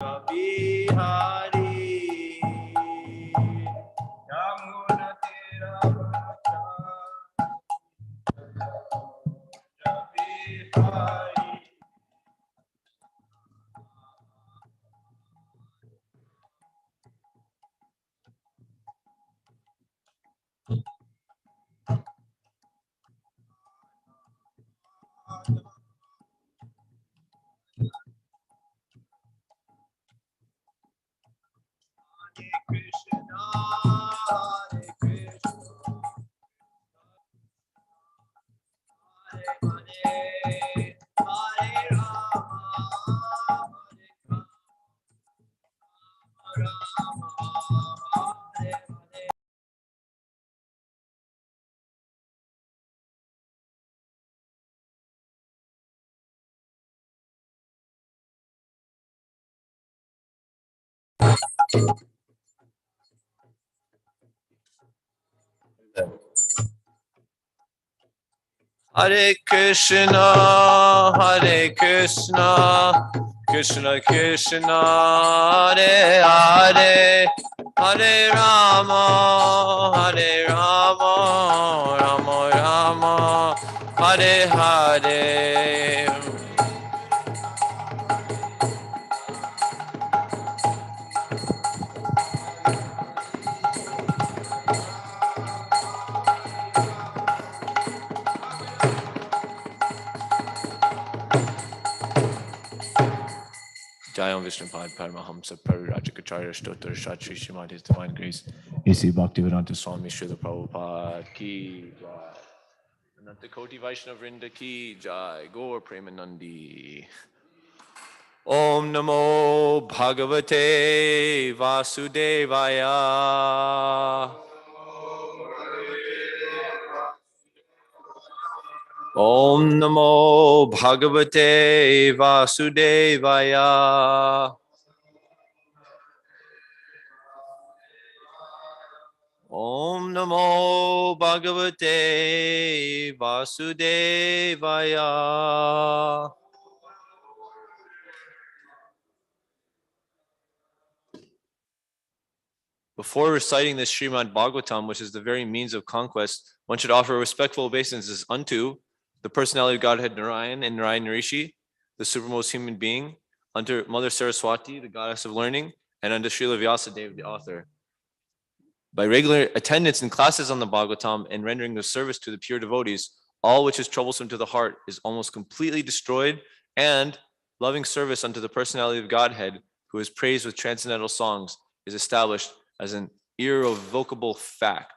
Bihari Yamuna Bihari. Krishna, Hare Krishna, Hare Hare, Hare Rama, Hare Rama, Hare Hare. Hare Krishna, Hare Krishna, Krishna Krishna, Hare Hare, Hare Rama, Hare Rama, Rama Rama, Hare Hare. Jayam Vishnupad Paramahamsa Parirajakacharya Stotra Shat Shri Srimad His Divine Grace A.C. Bhaktivedanta Swami Srila Prabhupada Ki Jai Ananta Koti Vaishnava Vrinda Ki Jai Gaur Premanandi. Om Namo Bhagavate Vasudevaya. Om Namo Bhagavate Vasudevaya. Om Namo Bhagavate Vasudevaya. Before reciting this Srimad Bhagavatam, which is the very means of conquest, one should offer respectful obeisances unto the personality of Godhead Narayan and Narayan Rishi, the supermost human being, unto Mother Saraswati, the goddess of learning, and unto Srila Vyasadeva, the author. By regular attendance in classes on the Bhagavatam and rendering the service to the pure devotees, all which is troublesome to the heart is almost completely destroyed, and loving service unto the personality of Godhead, who is praised with transcendental songs, is established as an irrevocable fact.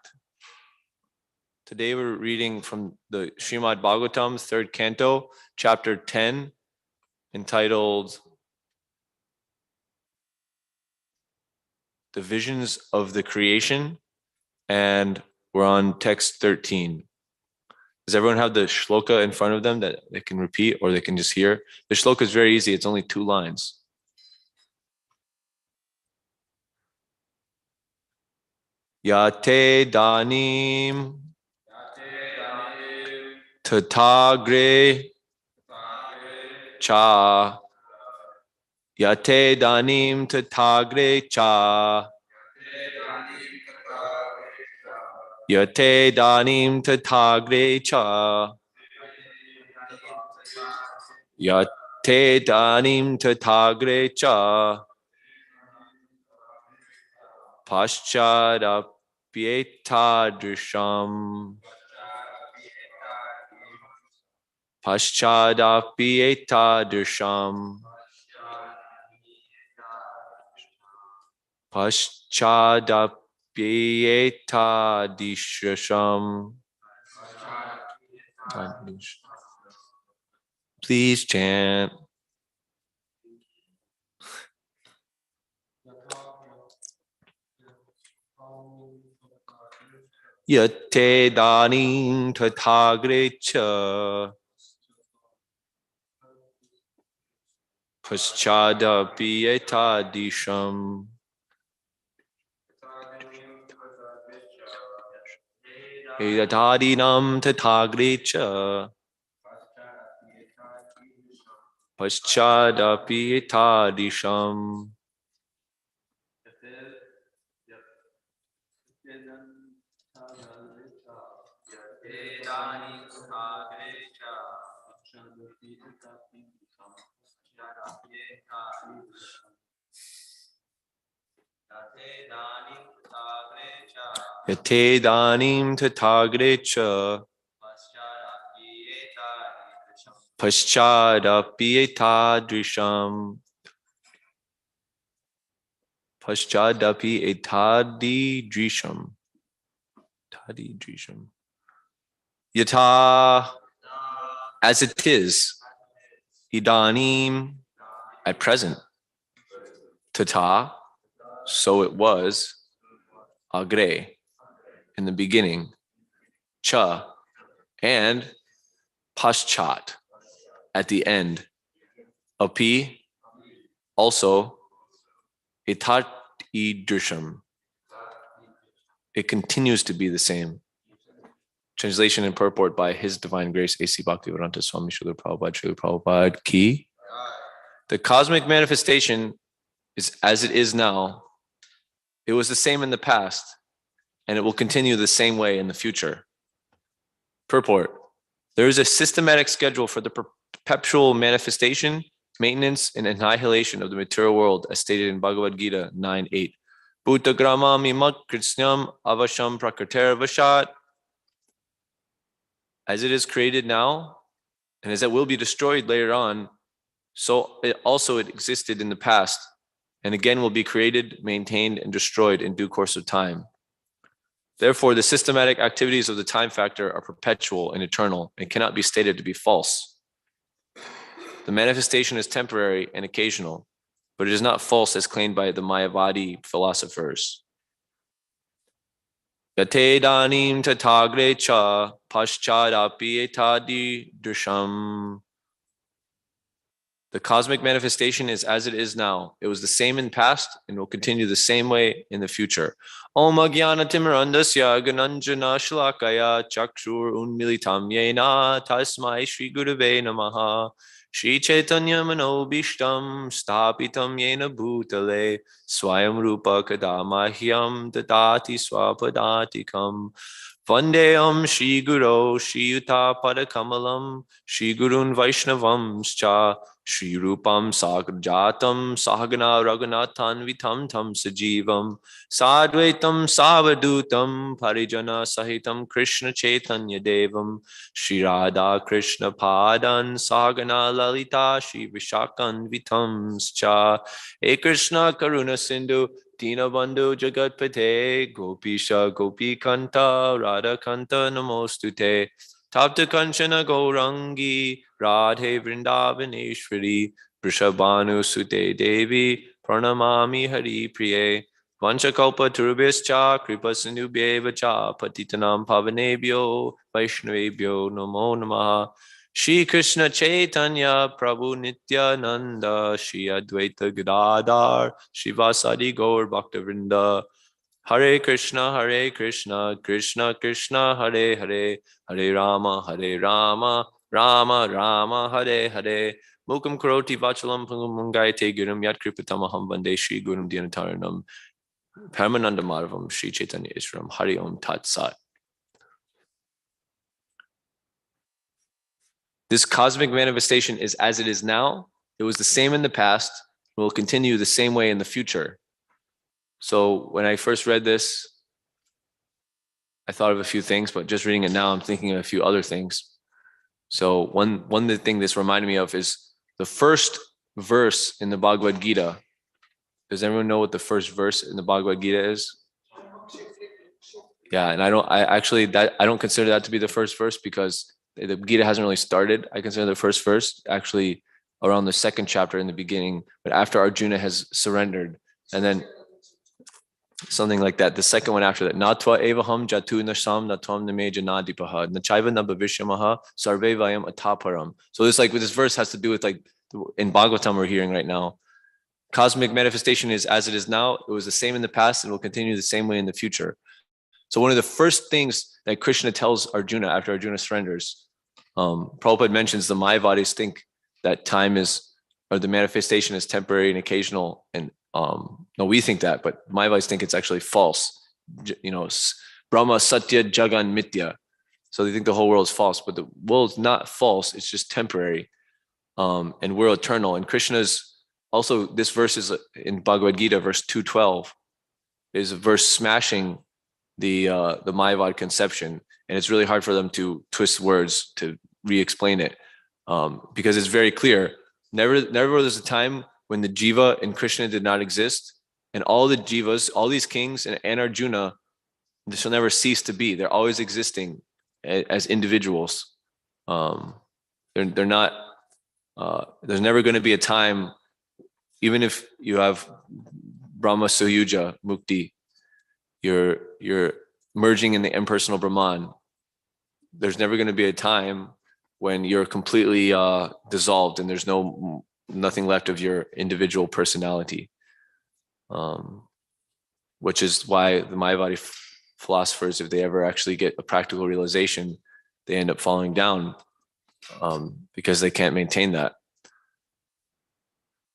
Today we're reading from the Srimad Bhagavatam, 3rd canto, chapter 10, entitled The Visions of the Creation, and we're on text 13. Does everyone have the shloka in front of them that they can repeat or they can just hear? The shloka is very easy. It's only 2 lines. Yate danim tatagre cha. Yate danim tatagre cha. Yate danim tatagre cha. Yate danim tatagre cha. Paschadapyetadrisham. Paschadapyetadrisham. Paschadapyetadrisham. Please chant. Yate danim tatagre cha. Paschadapyetadrisham. Yatadinam tatagre cha. paschadapi etadisham. Yate danim tatagrecha paschadapi etadrisham. Paschadapi etadidrisham. Tadidrisham. Yata, as it is, idanim, at present, tata, so it was, agre, in the beginning, cha, and paschat, at the end, api, also, etat idrisham, it continues to be the same. Translation and purport by His Divine Grace A.C. Bhaktivedanta Swami Srila Prabhupada Ki. The cosmic manifestation is as it is now. It was the same in the past, and it will continue the same way in the future. Purport. There is a systematic schedule for the perpetual manifestation, maintenance, and annihilation of the material world, as stated in Bhagavad-Gita 9:8. Bhuta gramam imat kritsnyam avasham prakriter vashat. As it is created now, and as it will be destroyed later on, so it existed in the past, and again will be created, maintained, and destroyed in due course of time. Therefore, the systematic activities of the time factor are perpetual and eternal and cannot be stated to be false. The manifestation is temporary and occasional, but it is not false as claimed by the Mayavadi philosophers. Yate danim tatagre cha paschadapi etadi drisham. The cosmic manifestation is as it is now. It was the same in the past and will continue the same way in the future. Om Agyana Timirandasya Gananjana Shalakaya Chakshur Unmilitam Yena Tasmai Shri Gurave Namaha Shri Chaitanya Manobishtam Stapitam Yena Bhutale Swayam Rupa Kadamahyam Dadati Swapadatikam Vandeyam Shri Guru Shri Yuta Padakamalam Shri Gurun Vaishnavam Cha Shri Rupam Sagrajatam Sahagana Raghunathan Vitam Tam Sajivam Sadvaitam Savadutam Parijana Sahitam Krishna Chaitanya Devam Shri Radha Krishna Padan Sahagana Lalita Shri Vishakan Vitam Cha E Krishna Karuna Sindhu Dinabandhu Jagatpate Gopisha Gopikanta Radha Kanta Namostute Tapta Kanchana Gaurangi Radhe Vrindavaneshwari Vrishabhanu Sute Devi Pranamami Hari Priye Vanchakalpa Turubhischa Kripa Sindhubhyeva Cha Patitanam Pavanebhyo Vaishnavebhyo Namo Namaha Shri Krishna Chaitanya Prabhu Nityananda Shri Advaita Gadadhar Shri Vasadi Gaur Bhaktavrinda Hare Krishna, Krishna Krishna, Hare Hare, Hare Rama, Rama Rama, Hare Hare. Mukam Karoti Vachalam Pungayate Gurum Yat Kripatamaham Vande Shri Gurum Dyanataranam Paramananda Madhavam Shri Chaitanya Iswaram Hari Om Tat Sat. This cosmic manifestation is as it is now. It was the same in the past. It will continue the same way in the future. So when I first read this, I thought of a few things, but just reading it now, I'm thinking of a few other things. So one of the things this reminded me of is the first verse in the Bhagavad-Gita. Does everyone know what the first verse in the Bhagavad-Gita is? Yeah, and I don't consider that to be the first verse because the Gita hasn't really started. I consider the first verse actually around the second chapter in the beginning, but after Arjuna has surrendered, and then something like that. The second one after that, Natva evaham jatu nasham natvam name janadipaha nachaiva nabhavishyamaha sarve vayam ataparam. So this verse has to do with like in Bhagavatam we're hearing right now. Cosmic manifestation is as it is now. It was the same in the past and will continue the same way in the future. So one of the first things that Krishna tells Arjuna after Arjuna surrenders, Prabhupada mentions the Mayavadis think that time is or the manifestation is temporary and occasional. And no, we think that, but Mayavadis think it's actually false. Brahma, Satya, Jagan, Mithya. So they think the whole world is false, but the world is not false. It's just temporary. And we're eternal. And Krishna's also, this verse is in Bhagavad-Gita, verse 212, is a verse smashing the Mayavad conception. And it's really hard for them to twist words to re-explain it, because it's very clear. Never was a time when the Jiva and Krishna did not exist, and all the Jivas, all these kings and Arjuna, this shall never cease to be. They're always existing as individuals. They're not. There's never going to be a time, even if you have Brahma Suyuja Mukti, you're merging in the impersonal Brahman. There's never going to be a time when you're completely dissolved and there's nothing left of your individual personality, which is why the Mayavadi philosophers, if they ever actually get a practical realization, they end up falling down, because they can't maintain that.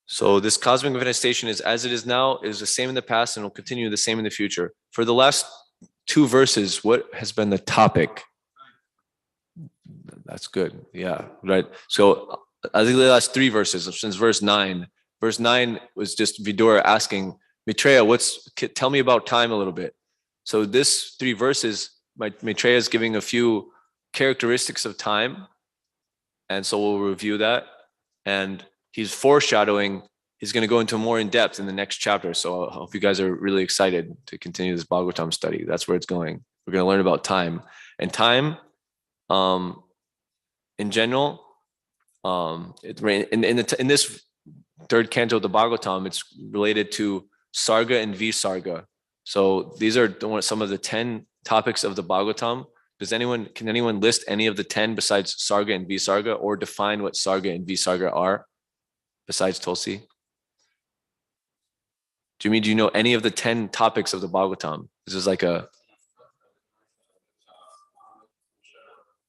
So this cosmic manifestation is as it is now, is the same in the past, and will continue the same in the future. For the last 2 verses, what has been the topic? That's good. Yeah, right. So I think the last 3 verses, since verse 9. Verse 9 was just Vidura asking Maitreya, tell me about time a little bit. So this 3 verses, Maitreya is giving a few characteristics of time, and so we'll review that. And he's foreshadowing, he's going to go into more in depth in the next chapter. So I hope you guys are really excited to continue this Bhagavatam study. That's where it's going. We're going to learn about time. And time, in general, in this 3rd canto of the Bhagavatam, it's related to Sarga and Visarga. So these are some of the 10 topics of the Bhagavatam. Can anyone list any of the 10 besides Sarga and Visarga, or define what Sarga and Visarga are besides Tulsi? Jimmy, do you know any of the 10 topics of the Bhagavatam? This is like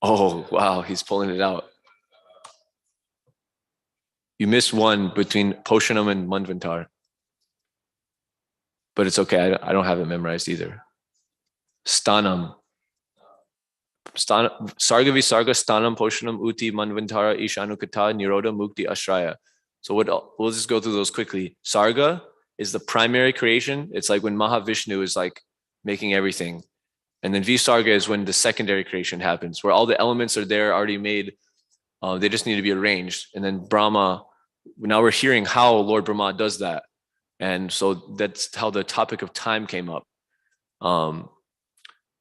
oh, wow, he's pulling it out. You missed one between Poshanam and Manvantar. But it's okay, I don't have it memorized either. Stanam. Sarga Visarga, Stanam, Poshanam, Uti, Manvantara, Ishanukata, Nirodha, Mukti, Ashraya. So we'll just go through those quickly. Sarga is the primary creation. It's like when Mahavishnu is like making everything. And then Visarga is when the secondary creation happens, where all the elements are there already made. They just need to be arranged. And then Brahma, now we're hearing how Lord Brahma does that. And so that's how the topic of time came up.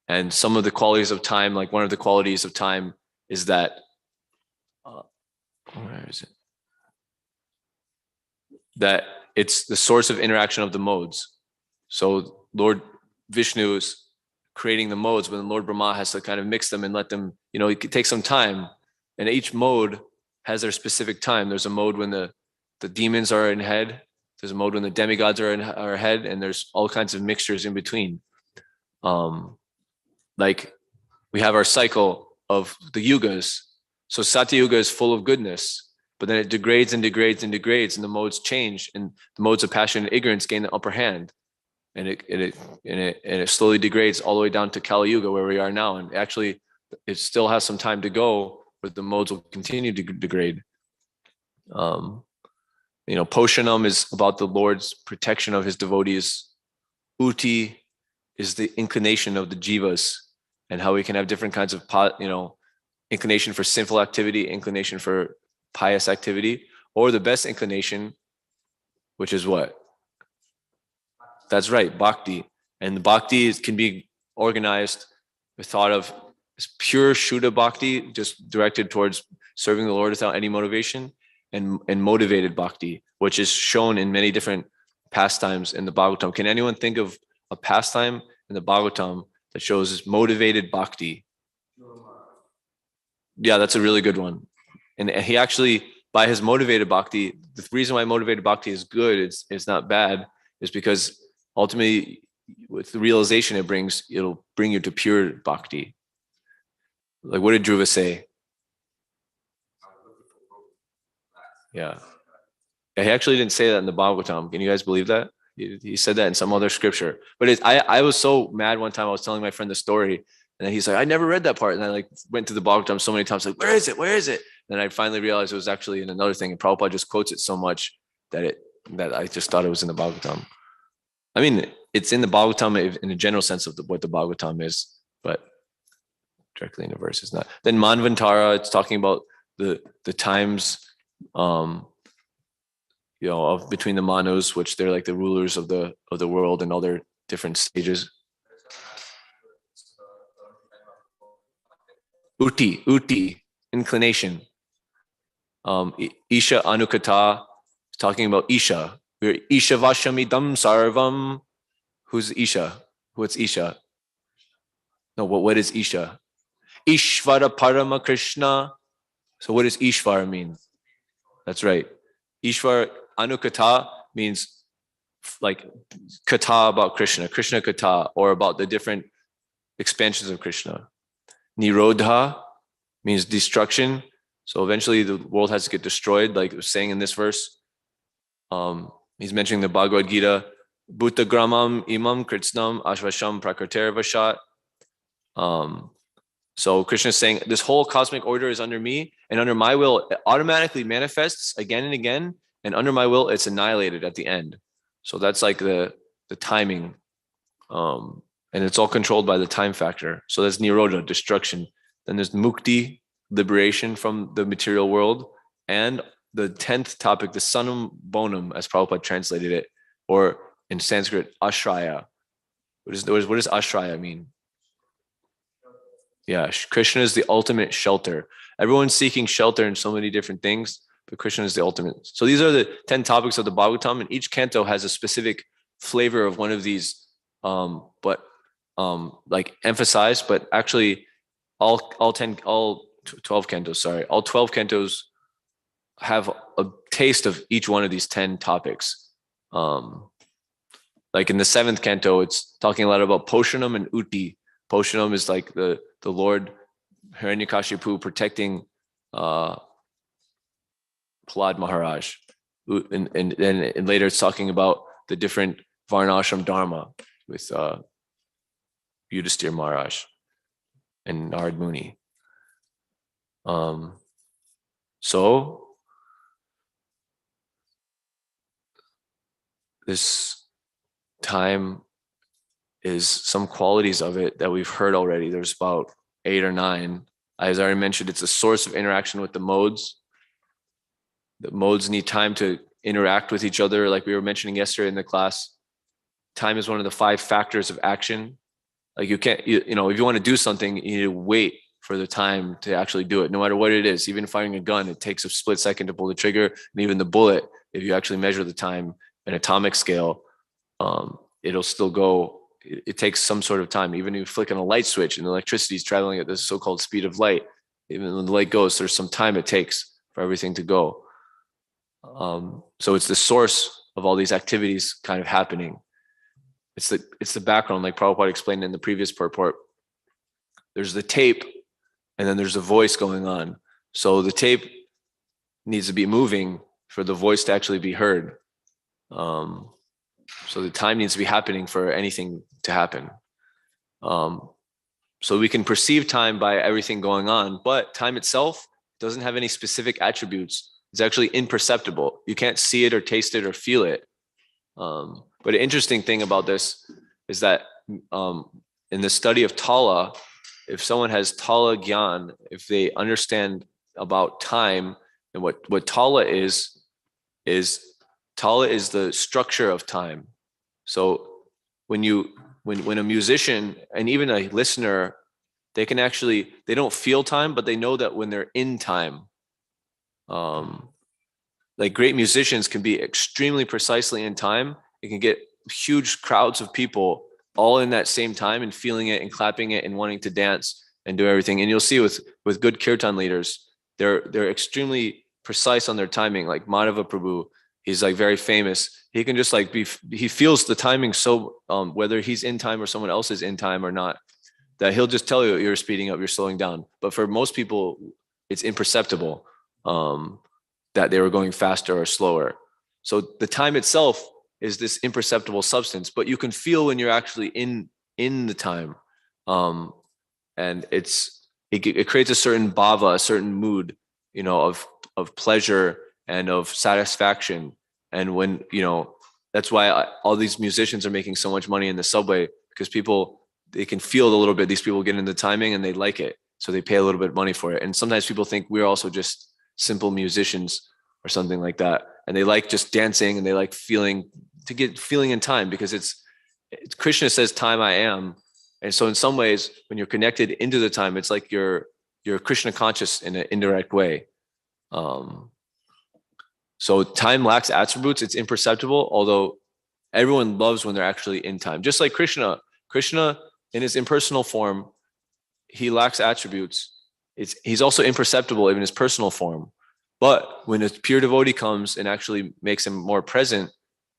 And some of the qualities of time, like one of the qualities of time is that, where is it? That it's the source of interaction of the modes. So Lord Vishnu is creating the modes, but then Lord Brahma has to kind of mix them and let them, it could take some time. And each mode has their specific time. There's a mode when the demons are in head. There's a mode when the demigods are ahead, and there's all kinds of mixtures in between. Like we have our cycle of the yugas. So Satya Yuga is full of goodness, but then it degrades and degrades and degrades, and the modes change, and the modes of passion and ignorance gain the upper hand, and it slowly degrades all the way down to Kali Yuga, where we are now. And actually, it still has some time to go, but the modes will continue to degrade. Poshanam is about the Lord's protection of his devotees. Uti is the inclination of the Jivas, and how we can have different kinds of, inclination for sinful activity, inclination for pious activity, or the best inclination, which is what? That's right, bhakti. And the bhakti can be organized with thought of as pure Shuddha bhakti, just directed towards serving the Lord without any motivation, and motivated bhakti, which is shown in many different pastimes in the Bhagavatam. Can anyone think of a pastime in the Bhagavatam that shows motivated bhakti? Yeah, that's a really good one. And he actually, by his motivated bhakti, the reason why motivated bhakti is good, it's not bad, is because ultimately, with the realization it brings, it'll bring you to pure bhakti. Like, what did Dhruva say? Yeah. He actually didn't say that in the Bhagavatam. Can you guys believe that? He said that in some other scripture. But I was so mad one time. I was telling my friend the story, and then he's like, I never read that part. And I like went to the Bhagavatam so many times, like, where is it? Where is it? And I finally realized it was actually in another thing. And Prabhupada just quotes it so much that I just thought it was in the Bhagavatam. I mean, it's in the Bhagavatam in a general sense of what the Bhagavatam is, but directly in the verse is not. Then Manvantara, it's talking about the times, of between the Manus, which they're like the rulers of the world and all their different stages. Uti, inclination. Isha Anukata, talking about Isha. We're Isha Vashamidam Sarvam. Who's Isha? What's Isha? No, what is Isha? Ishvara Parama Krishna. So what does Ishvara mean? That's right. Ishvara Anukata means like kata about Krishna kata, or about the different expansions of Krishna. Nirodha means destruction. So eventually the world has to get destroyed, like it was saying in this verse. He's mentioning the Bhagavad-Gita, Bhuta Gramam Imam Kritsnam Ashvasham Prakarter Vashat. So Krishna is saying this whole cosmic order is under me, and under my will, it automatically manifests again and again, and under my will, it's annihilated at the end. So that's like the timing, and it's all controlled by the time factor. So that's Nirodha, destruction. Then there's Mukti, liberation from the material world, and the 10th topic, the Sanam Bonum, as Prabhupada translated it, or in Sanskrit, Ashraya. What does Ashraya mean? Yeah, Krishna is the ultimate shelter. Everyone's seeking shelter in so many different things, but Krishna is the ultimate. So these are the 10 topics of the Bhagavatam, and each canto has a specific flavor of one of these, but emphasized, but actually all 12 cantos, all 12 cantos have a taste of each one of these 10 topics. Like in the 7th canto, it's talking a lot about Poshanam and Uti. Poshanam is like the Lord Hiranyakashipu protecting Prahlad Maharaj. And later it's talking about the different Varnashram Dharma with Yudhisthira Maharaj and Narad Muni. So this time is some qualities of it that we've heard already. There's about 8 or 9. As I already mentioned, it's a source of interaction with the modes. The modes need time to interact with each other. Like we were mentioning yesterday in the class, time is one of the 5 factors of action. Like you can't, if you want to do something, you need to wait for the time to actually do it, no matter what it is. Even firing a gun, it takes a split second to pull the trigger. And even the bullet, if you actually measure the time an atomic scale, it'll still go. It takes some sort of time. Even if you flick on a light switch and electricity is traveling at this so-called speed of light, even when the light goes, there's some time it takes for everything to go. So it's the source of all these activities kind of happening. It's the background, like Prabhupada explained in the previous purport. There's the tape, and then there's a voice going on. So the tape needs to be moving for the voice to actually be heard. So the time needs to be happening for anything to happen. So we can perceive time by everything going on, but time itself doesn't have any specific attributes. It's actually imperceptible. You can't see it or taste it or feel it. But an interesting thing about this is that in the study of Tala, if someone has Tala Gyan, if they understand about time and what Tala is Tala is the structure of time. So when a musician and even a listener, they don't feel time, but they know that when they're in time. Like great musicians can be extremely precisely in time. It can get huge crowds of people all in that same time and feeling it and clapping it and wanting to dance and do everything. And you'll see with good kirtan leaders, they're extremely precise on their timing. Like Natabar Prabhu, he's like very famous. He can just like he feels the timing so whether he's in time or someone else is in time or not, that he'll just tell you you're speeding up, you're slowing down. But for most people, it's imperceptible that they were going faster or slower. So the time itself is this imperceptible substance, but you can feel when you're actually in the time. And it creates a certain bhava, a certain mood, of pleasure and of satisfaction. And when, that's why all these musicians are making so much money in the subway, because they can feel a little bit, these people get into timing and they like it. So they pay a little bit of money for it. And sometimes people think we're also just simple musicians or something like that. And they like just dancing and they like feeling in time, because it's Krishna says, time I am. And so in some ways, when you're connected into the time, it's like you're Krishna conscious in an indirect way. So time lacks attributes. It's imperceptible, although everyone loves when they're actually in time. Just like Krishna in his impersonal form, he lacks attributes. He's also imperceptible in his personal form. But when a pure devotee comes and actually makes him more present,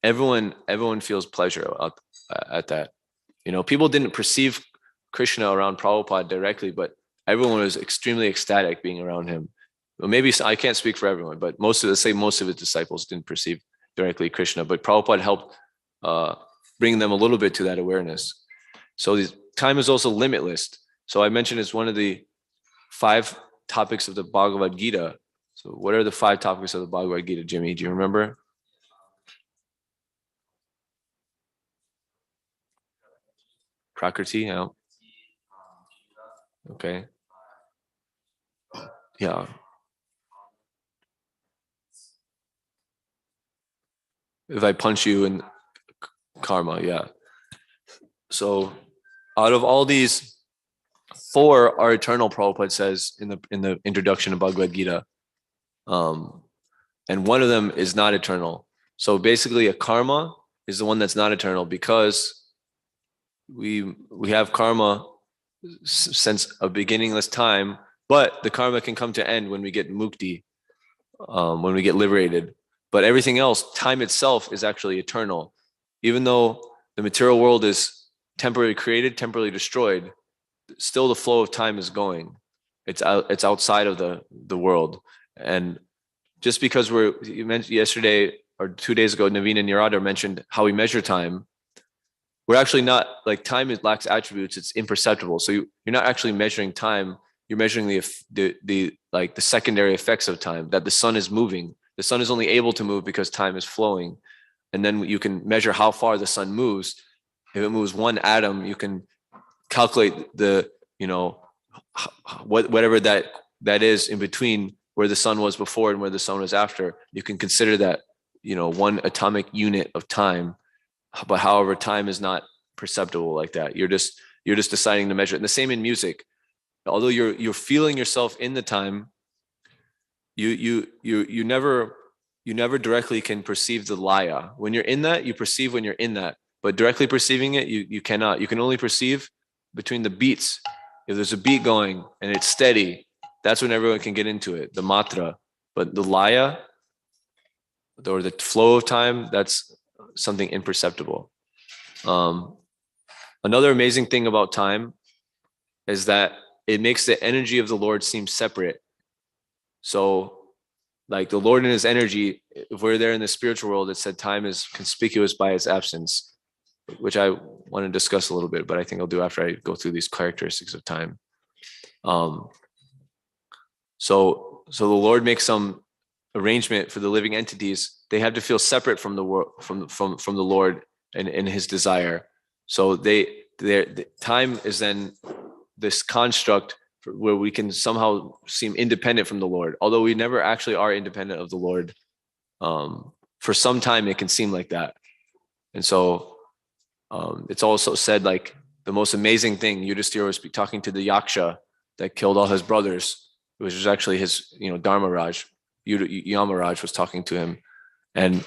everyone feels pleasure at that. People didn't perceive Krishna around Prabhupada directly, but everyone was extremely ecstatic being around him. Well, maybe I can't speak for everyone, but most of his disciples didn't perceive directly Krishna, but Prabhupada helped bring them a little bit to that awareness. So time is also limitless. So I mentioned it's one of the 5 topics of the Bhagavad-Gita. So what are the 5 topics of the Bhagavad-Gita, Jimmy? Do you remember? Prakriti, yeah. Okay. Yeah. If I punch you in karma, yeah. So out of all these, 4 are eternal, Prabhupada says in the introduction of Bhagavad Gita. And one of them is not eternal. So basically a karma is the one that's not eternal, because we have karma since a beginningless time, but the karma can come to end when we get mukti, when we get liberated. But everything else, time itself is actually eternal. Even though the material world is temporarily created, temporarily destroyed, still the flow of time is going. It's outside of the world. And just because you mentioned yesterday or 2 days ago, Naveen and Yarada mentioned how we measure time. We're actually not, like, time lacks attributes. It's imperceptible. So you're not actually measuring time. You're measuring the secondary effects of time, that the sun is moving. The sun is only able to move because time is flowing. And then you can measure how far the sun moves. If it moves 1 atom, you can calculate whatever that is in between where the sun was before and where the sun was after. You can consider that 1 atomic unit of time. But however, time is not perceptible like that. You're just deciding to measure it. And the same in music. Although you're feeling yourself in the time, you never directly can perceive the laya. When you're in that, you perceive when you're in that. But directly perceiving it, you cannot. You can only perceive between the beats. If there's a beat going and it's steady, that's when everyone can get into it, the matra. But the laya, or the flow of time, that's something imperceptible. Another amazing thing about time is that it makes the energy of the Lord seem separate. So, like, the Lord and his energy, if we're there in the spiritual world, it said time is conspicuous by its absence, which I want to discuss a little bit, but I think I'll do after I go through these characteristics of time. So the Lord makes some arrangement for the living entities. They have to feel separate from the world, from the Lord and his desire. So the time is then this construct where we can somehow seem independent from the Lord, although we never actually are independent of the Lord. For some time, it can seem like that. And so it's also said, like, the most amazing thing, Yudhisthira was talking to the Yaksha that killed all his brothers, which was actually his, Dharmaraj. Yamaraj was talking to him, and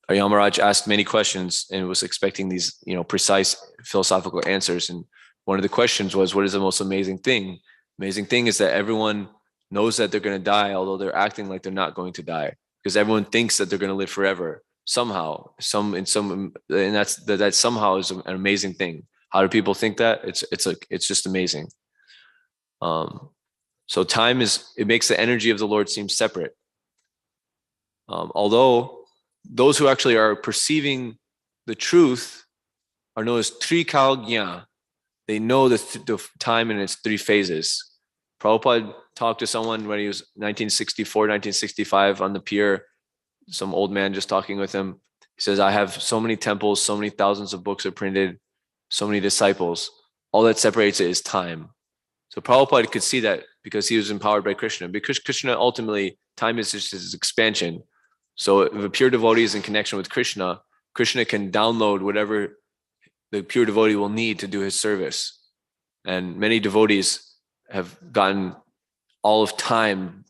Yamaraj asked many questions and was expecting these, precise philosophical answers. And one of the questions was, what is the most amazing thing? Amazing thing is that everyone knows that they're going to die, although they're acting like they're not going to die, because everyone thinks that they're going to live forever somehow. And that somehow is an amazing thing. How do people think that? It's just amazing. So time it makes the energy of the Lord seem separate. Although those who actually are perceiving the truth are known as Trikal Gyan. They know the time in its three phases. Prabhupada talked to someone when he was 1964, 1965 on the pier, some old man just talking with him. He says, I have so many temples, so many thousands of books are printed, so many disciples. All that separates it is time. So Prabhupada could see that because he was empowered by Krishna. Because Krishna ultimately, time is just his expansion. So if a pure devotee is in connection with Krishna, Krishna can download whatever the pure devotee will need to do his service. And many devotees have gotten all of time,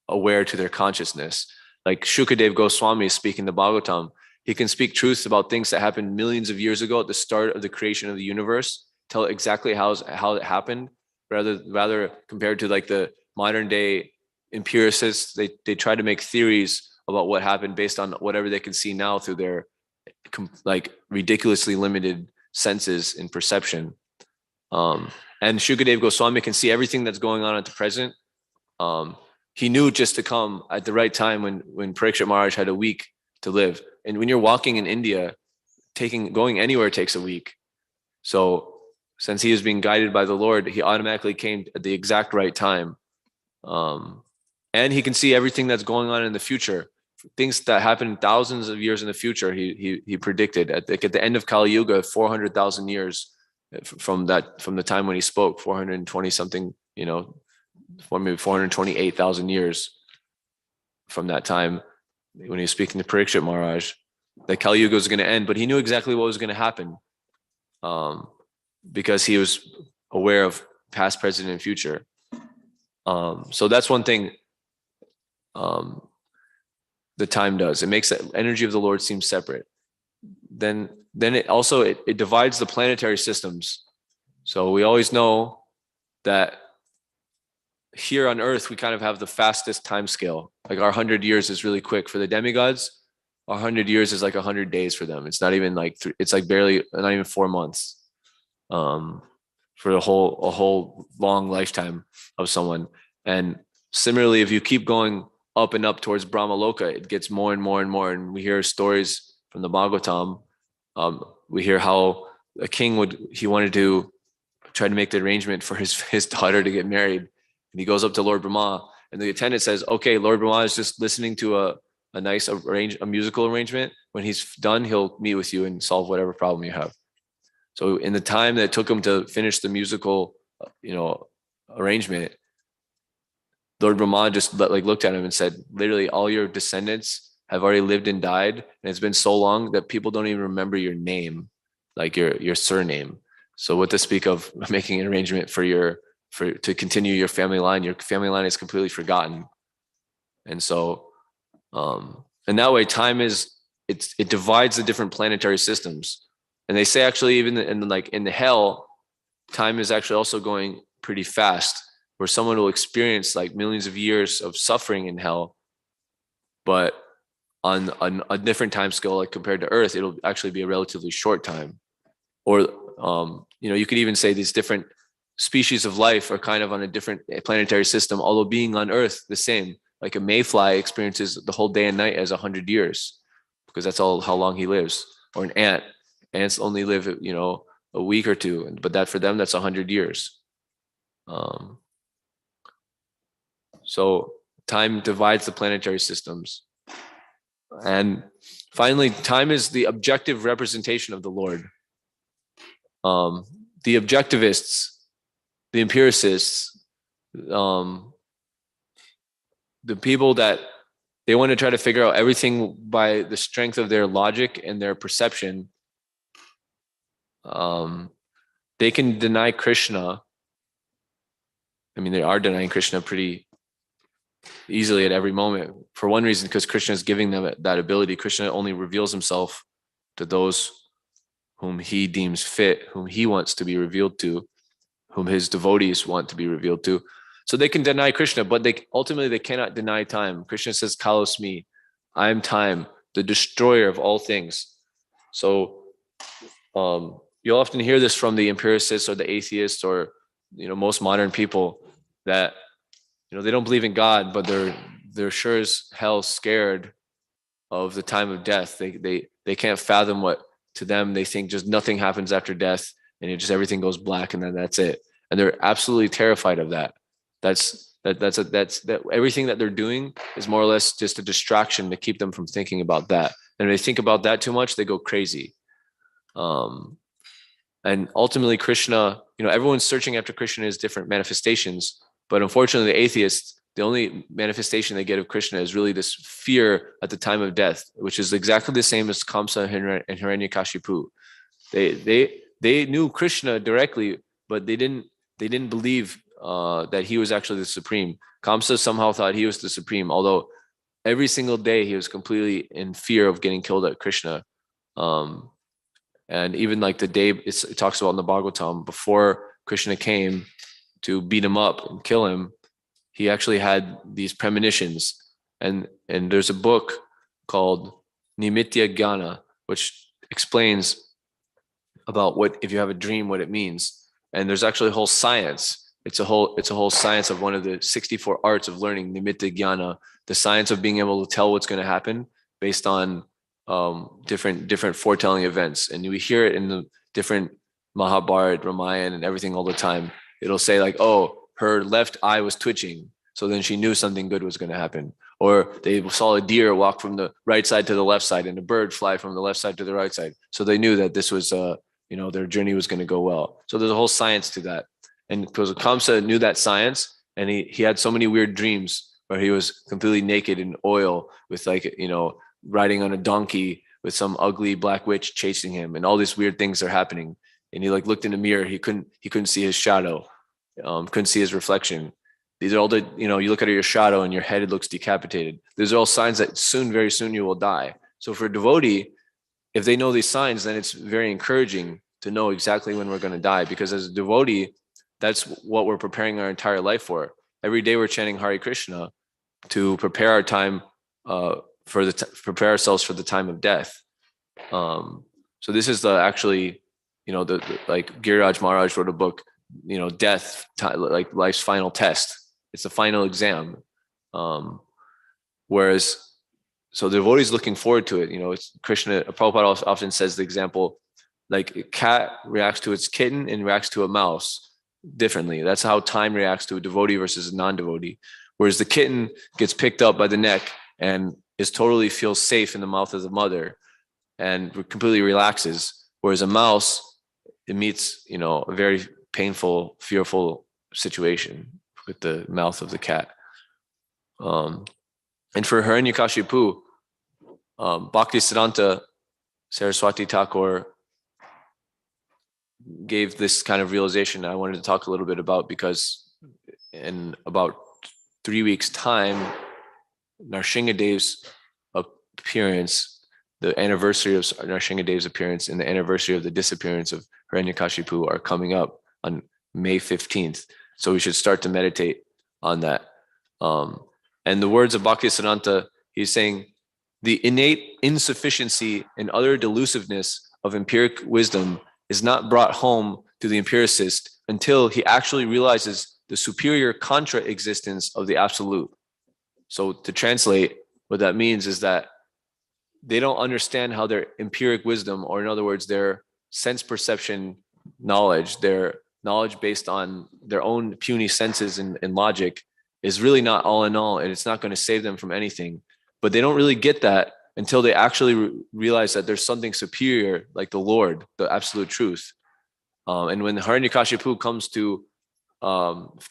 aware to their consciousness. Like Shukadev Goswami speaking the Bhagavatam, he can speak truths about things that happened millions of years ago at the start of the creation of the universe, tell exactly how it happened, rather compared to like the modern day empiricists. They try to make theories about what happened based on whatever they can see now through their like ridiculously limited senses in perception. And Shukadev Goswami can see everything that's going on at the present. He knew just to come at the right time when Parikshit Maharaj had a week to live. And when you're walking in India, going anywhere takes a week. So since he was being guided by the Lord, he automatically came at the exact right time. And he can see everything that's going on in the future. Things that happen thousands of years in the future, he predicted at the end of Kali Yuga, 400,000 years from the time when he spoke, 420 something, maybe 428,000 years from that time when he was speaking to Parikshit Maharaj, that Kali Yuga was going to end. But he knew exactly what was going to happen, because he was aware of past, present, and future. So that's one thing. The time does. It makes the energy of the Lord seem separate. Then it also it divides the planetary systems. So we always know that here on Earth we kind of have the fastest time scale. Like our 100 years is really quick for the demigods. 100 years is like 100 days for them. It's not even like it's like barely not even 4 months for a whole long lifetime of someone. And similarly, if you keep going up and up towards Brahmaloka, it gets more and more and more. And we hear stories from the Bhagavatam. We hear how a king wanted to try to make the arrangement for his daughter to get married. And he goes up to Lord Brahma, and the attendant says, okay, Lord Brahma is just listening to a nice musical arrangement. When he's done, he'll meet with you and solve whatever problem you have. So in the time that it took him to finish the musical, arrangement, Lord Brahma just looked at him and said, literally, all your descendants have already lived and died. And it's been so long that people don't even remember your name, like your surname. So what to speak of making an arrangement to continue your family line? Your family line is completely forgotten. And so, and that way time it divides the different planetary systems. And they say actually even in the hell, time is actually also going pretty fast, where someone will experience like millions of years of suffering in hell, but on a different time scale, like compared to Earth, it'll actually be a relatively short time. Or you could even say these different species of life are kind of on a different planetary system, although being on Earth the same. Like a mayfly experiences the whole day and night as 100 years, because that's all how long he lives. Or an ant. Ants only live, a week or two, but that for them, that's 100 years. So time divides the planetary systems. And finally, time is the objective representation of the Lord. The objectivists, the empiricists, the people that they want to try to figure out everything by the strength of their logic and their perception, they can deny Krishna. I mean, they are denying Krishna pretty easily at every moment. For one reason, because Krishna is giving them that ability. Krishna only reveals himself to those whom he deems fit, whom he wants to be revealed to, whom his devotees want to be revealed to. So they can deny Krishna, but they cannot deny time. Krishna says, Kalosmi, I am time, the destroyer of all things. So you'll often hear this from the empiricists or the atheists or most modern people that they don't believe in God, but they're sure as hell scared of the time of death. They can't fathom what, to them, they think just nothing happens after death, and it just everything goes black, and then that's it. And they're absolutely terrified of that. That's everything that they're doing is more or less just a distraction to keep them from thinking about that. And if they think about that too much, they go crazy. And ultimately, Krishna, everyone's searching after Krishna as different manifestations, but unfortunately, the atheists, the only manifestation they get of Krishna is really this fear at the time of death, which is exactly the same as Kamsa and Hiranyakashipu. They knew Krishna directly, but they didn't believe that he was actually the supreme. Kamsa somehow thought he was the supreme, although every single day he was completely in fear of getting killed at Krishna. And even like the day it talks about in the Bhagavatam, before Krishna came to beat him up and kill him, he actually had these premonitions. And there's a book called Nimitya Jnana, which explains about what, if you have a dream, what it means. And there's actually a whole science. It's a whole science of one of the 64 arts of learning, Nimitya Jnana, the science of being able to tell what's going to happen based on different foretelling events. And we hear it in the different Mahabharata, Ramayana, and everything all the time. It'll say like, oh, her left eye was twitching, so then she knew something good was going to happen. Or they saw a deer walk from the right side to the left side and a bird fly from the left side to the right side, so they knew that this was their journey was going to go well. So there's a whole science to that. And because Kamsa knew that science, and he had so many weird dreams where he was completely naked in oil with riding on a donkey with some ugly black witch chasing him, and all these weird things are happening. And he looked in the mirror, he couldn't see his shadow, couldn't see his reflection. These are all the, you look at your shadow and your head looks decapitated. These are all signs that very soon you will die. So for a devotee, if they know these signs, then it's very encouraging to know exactly when we're going to die, because as a devotee, that's what we're preparing our entire life for. Every day we're chanting Hare Krishna to prepare our time, prepare ourselves for the time of death. So this is like Giriraj Maharaj wrote a book, death, like life's final test. It's the final exam. So the devotee is looking forward to it. It's Krishna. Prabhupada often says the example, like a cat reacts to its kitten and reacts to a mouse differently. That's how time reacts to a devotee versus a non-devotee. Whereas the kitten gets picked up by the neck and totally feels safe in the mouth of the mother and completely relaxes. Whereas a mouse, it meets, a very painful, fearful situation with the mouth of the cat. And for Hiranyakashipu, Bhaktisiddhanta Saraswati Thakur gave this kind of realization I wanted to talk a little bit about, because in about 3 weeks' time, Narshingadev's appearance, the anniversary of Narshingadev's appearance and the anniversary of the disappearance of Hiranyakashipu are coming up on May 15th. So we should start to meditate on that. And the words of Bhaktisiddhanta, he's saying, the innate insufficiency and utter delusiveness of empiric wisdom is not brought home to the empiricist until he actually realizes the superior contra-existence of the absolute. So to translate, what that means is that they don't understand how their empiric wisdom, or in other words, their sense perception knowledge, their knowledge based on their own puny senses and logic, is really not all in all, and it's not going to save them from anything. But they don't really get that until they actually realize that there's something superior, like the Lord, the absolute truth. And when Hiranyakashipu comes to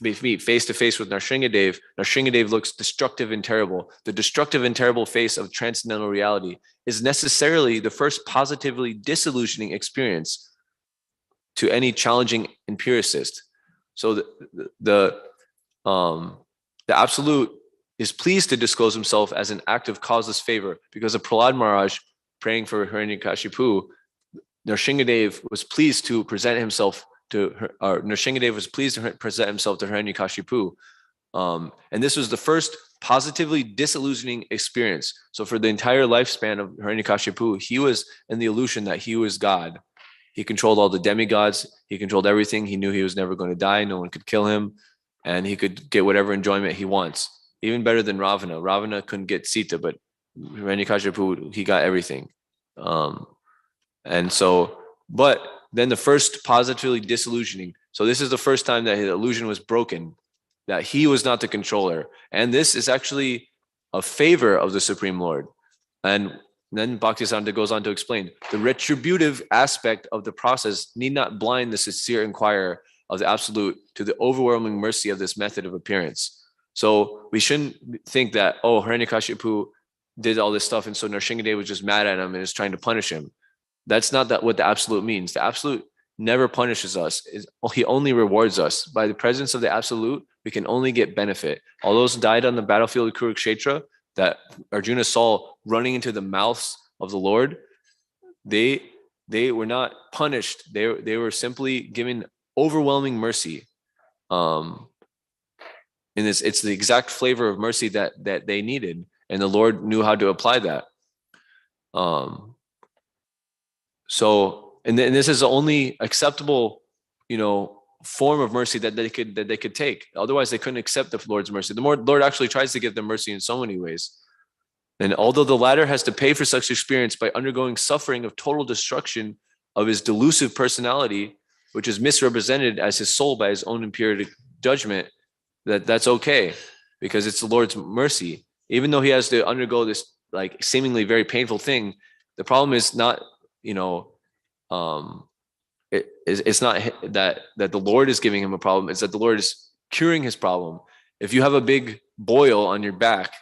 meet face to face with Narshingadev, Narshingadev looks destructive and terrible. The destructive and terrible face of transcendental reality is necessarily the first positively disillusioning experience to any challenging empiricist. So the absolute is pleased to disclose himself as an act of causeless favor, because of Prahlad Maharaj praying for Hiranyakashipu, Narshingadev was pleased to present himself to Hiranyakashipu. And this was the first positively disillusioning experience. So for the entire lifespan of Hiranyakashipu, he was in the illusion that he was God. He controlled all the demigods. He controlled everything. He knew he was never going to die. No one could kill him. And he could get whatever enjoyment he wants. Even better than Ravana. Ravana couldn't get Sita, but Hiranyakashipu, he got everything. And so, but then the first positively disillusioning. So this is the first time that his illusion was broken, that he was not the controller. And this is actually a favor of the Supreme Lord. And then Bhaktisiddhanta goes on to explain the retributive aspect of the process need not blind the sincere inquirer of the Absolute to the overwhelming mercy of this method of appearance. So we shouldn't think that, oh, Hiranyakashipu did all this stuff, and so Nrsingadev was just mad at him and is trying to punish him. That's not what the Absolute means. The Absolute never punishes us. He only rewards us. By the presence of the Absolute, we can only get benefit. All those died on the battlefield of Kurukshetra that Arjuna saw running into the mouths of the Lord, they were not punished. They were simply given overwhelming mercy. And it's the exact flavor of mercy that they needed, and the Lord knew how to apply that. So, and this is the only acceptable, form of mercy that they could take. Otherwise, they couldn't accept the Lord's mercy. The Lord actually tries to give them mercy in so many ways. And although the latter has to pay for such experience by undergoing suffering of total destruction of his delusive personality, which is misrepresented as his soul by his own impure judgment, that's okay, because it's the Lord's mercy. Even though he has to undergo this like seemingly very painful thing, the problem is not, it's not that the Lord is giving him a problem. It's that the Lord is curing his problem. If you have a big boil on your back,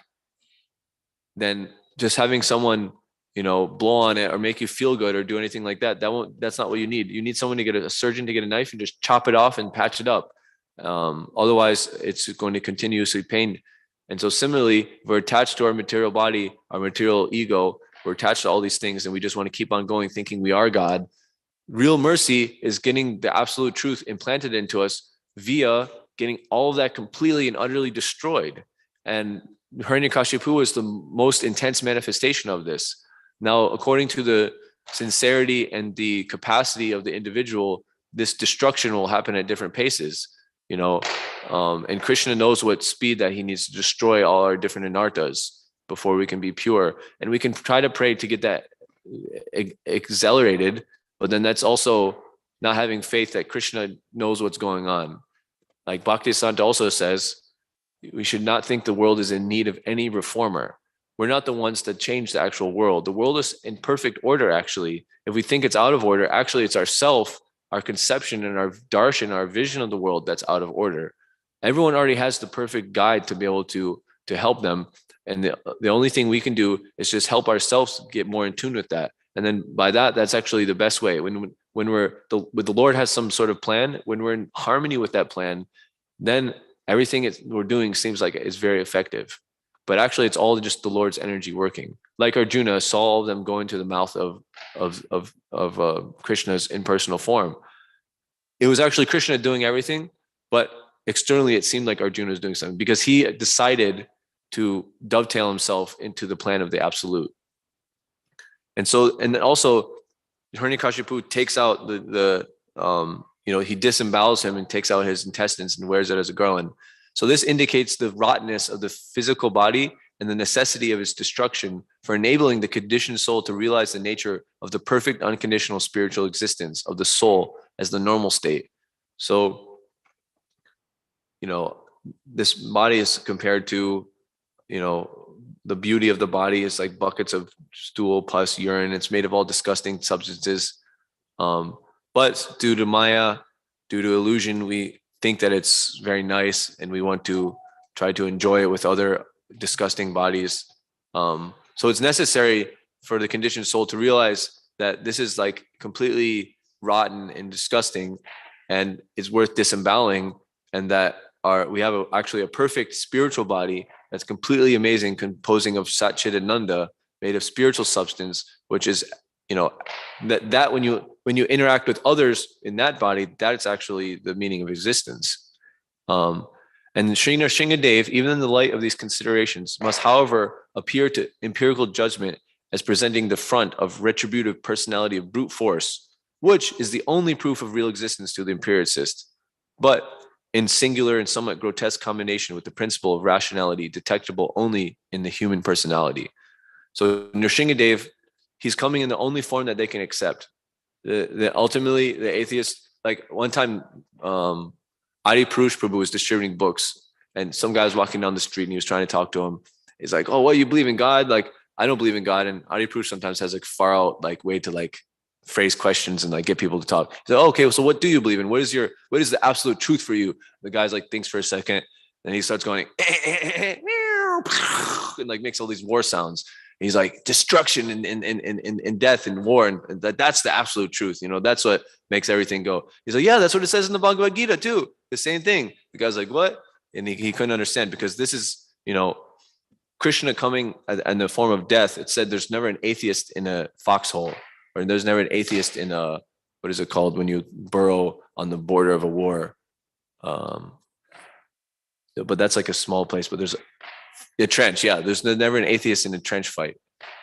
then just having someone, blow on it or make you feel good or do anything like that, that's not what you need. You need someone to get a surgeon to get a knife and just chop it off and patch it up. Otherwise, it's going to continuously pain. And so similarly, we're attached to our material body, our material ego, we're attached to all these things, and we just want to keep on going thinking we are God. Real mercy is getting the absolute truth implanted into us via getting all of that completely and utterly destroyed. And Hiranyakashipu is the most intense manifestation of this. Now, according to the sincerity and the capacity of the individual, this destruction will happen at different paces, and Krishna knows what speed that he needs to destroy all our different anarthas before we can be pure. And we can try to pray to get that accelerated, but then that's also not having faith that Krishna knows what's going on. Like Bhaktisiddhanta also says, we should not think the world is in need of any reformer. We're not the ones that change the actual world. The world is in perfect order, actually. If we think it's out of order, actually it's ourself, our conception and our darshan, our vision of the world that's out of order. Everyone already has the perfect guide to be able to help them. And the only thing we can do is just help ourselves get more in tune with that. And then by that's actually the best way. When the Lord has some sort of plan, when we're in harmony with that plan, then everything we're doing seems like it's very effective. But actually, it's all just the Lord's energy working. Like Arjuna saw all of them go into the mouth of Krishna's impersonal form. It was actually Krishna doing everything, but externally it seemed like Arjuna was doing something because he decided to dovetail himself into the plan of the Absolute. And so, and also, Hiranyakashipu takes out he disembowels him and takes out his intestines and wears it as a garland. So this indicates the rottenness of the physical body and the necessity of its destruction for enabling the conditioned soul to realize the nature of the perfect unconditional spiritual existence of the soul as the normal state. So, this body is compared to, the beauty of the body is like buckets of stool, pus, urine. It's made of all disgusting substances. But due to Maya, due to illusion, we think that it's very nice and we want to try to enjoy it with other disgusting bodies. So it's necessary for the conditioned soul to realize that this is like completely rotten and disgusting and it's worth disemboweling, and that we have actually a perfect spiritual body that's completely amazing, composing of Sat Chit Ananda, made of spiritual substance, which is, that when you interact with others in that body, that's actually the meaning of existence. And Sri Nrsingadev, even in the light of these considerations, must, however, appear to empirical judgment as presenting the front of retributive personality of brute force, which is the only proof of real existence to the empiricist, but in singular and somewhat grotesque combination with the principle of rationality detectable only in the human personality. So Nrsingadev, he's coming in the only form that they can accept. Ultimately, the atheist, like one time, Adi Purush Prabhu was distributing books, and some guy was walking down the street and he was trying to talk to him. He's like, "Oh, what, you believe in God?" Like, I don't believe in God. And Adi Purush sometimes has like far out like way to like phrase questions and like get people to talk. He's like, "Oh, okay, so what do you believe in? What is the absolute truth for you?" The guy's like thinks for a second, and he starts going and like makes all these war sounds. And he's like, destruction and death and war, and that's the absolute truth. That's what makes everything go. He's like, yeah, that's what it says in the Bhagavad-Gita too. The same thing. The guy's like, what? And he couldn't understand, because this is, Krishna coming in the form of death. It said there's never an atheist in a foxhole, or there's never an atheist in a, what is it called when you burrow on the border of a war? But that's like a small place, but there's a trench. Yeah, there's never an atheist in a trench fight.